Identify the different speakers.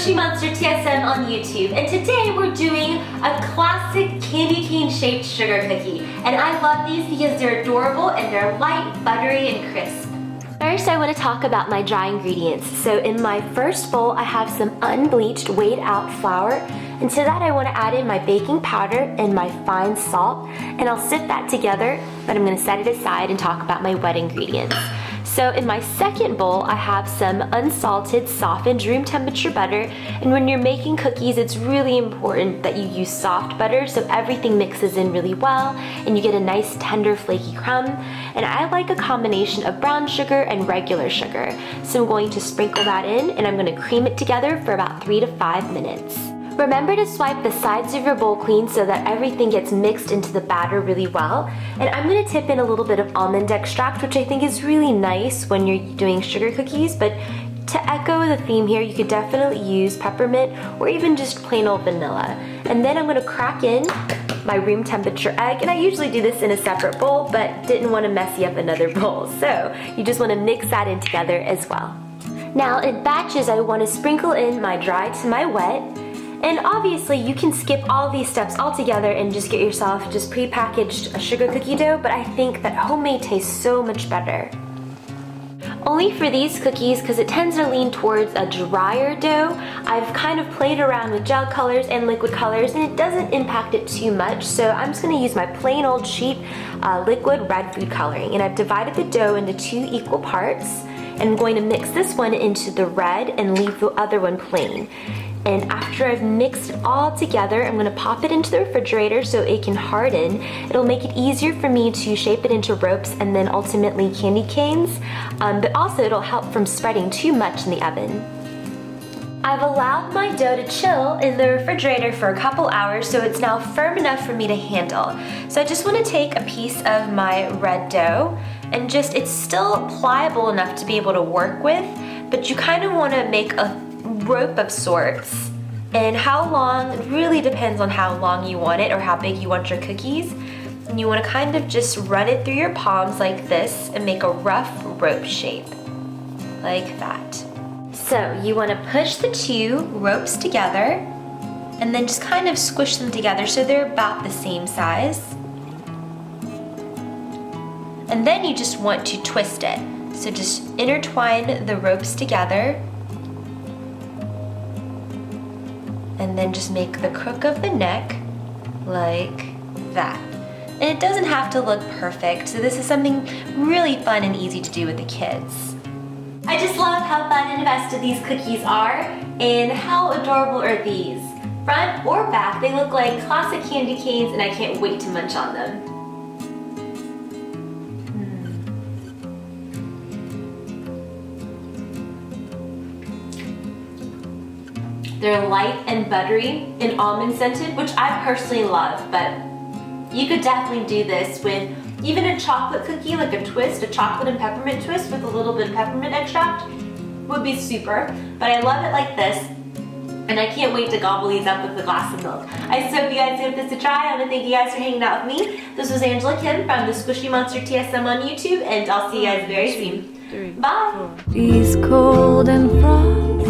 Speaker 1: Squishy Monster TSM on YouTube, and today we're doing a classic candy cane shaped sugar cookie. And I love these because they're adorable and they're light, buttery, and crisp. First, I want to talk about my dry ingredients. So in my first bowl, I have some unbleached, weighed out flour. And to that, I want to add in my baking powder and my fine salt. And I'll sift that together, but I'm going to set it aside and talk about my wet ingredients. So in my second bowl, I have some unsalted, softened, room temperature butter. And when you're making cookies, it's really important that you use soft butter so everything mixes in really well and you get a nice tender flaky crumb. And I like a combination of brown sugar and regular sugar. So I'm going to sprinkle that in and I'm going to cream it together for about 3 to 5 minutes. Remember to swipe the sides of your bowl clean so that everything gets mixed into the batter really well. And I'm going to tip in a little bit of almond extract, which I think is really nice when you're doing sugar cookies, but to echo the theme here, you could definitely use peppermint or even just plain old vanilla. And then I'm going to crack in my room temperature egg, and I usually do this in a separate bowl, but didn't want to messy up another bowl. So you just want to mix that in together as well. Now in batches, I want to sprinkle in my dry to my wet. And obviously you can skip all these steps altogether and just get yourself just pre-packaged a sugar cookie dough, but I think that homemade tastes so much better. Only for these cookies, because it tends to lean towards a drier dough, I've kind of played around with gel colors and liquid colors and it doesn't impact it too much, so I'm just going to use my plain old cheap liquid red food coloring. And I've divided the dough into 2 equal parts and I'm going to mix this one into the red and leave the other one plain. And after I've mixed it all together, I'm going to pop it into the refrigerator so it can harden. It'll make it easier for me to shape it into ropes and then ultimately candy canes, but also it'll help from spreading too much in the oven. I've allowed my dough to chill in the refrigerator for a couple hours, so it's now firm enough for me to handle. So I just want to take a piece of my red dough and it's still pliable enough to be able to work with, but you kind of want to make a rope of sorts, and how long really depends on how long you want it or how big you want your cookies. And you want to kind of just run it through your palms like this and make a rough rope shape like that. So you want to push the 2 ropes together and then just kind of squish them together so they're about the same size. And then you just want to twist it. So just intertwine the ropes together and then just make the crook of the neck like that. And it doesn't have to look perfect, so this is something really fun and easy to do with the kids. I just love how fun and festive these cookies are, and how adorable are these. Front or back, they look like classic candy canes and I can't wait to munch on them. They're light and buttery and almond scented, which I personally love, but you could definitely do this with even a chocolate cookie, like a twist, a chocolate and peppermint twist with a little bit of peppermint extract would be super, but I love it like this, and I can't wait to gobble these up with a glass of milk. I just hope you guys give this a try. I want to thank you guys for hanging out with me. This was Angela Kim from the Squishy Monster TSM on YouTube, and I'll see you guys very soon. Bye!
Speaker 2: These cold and frost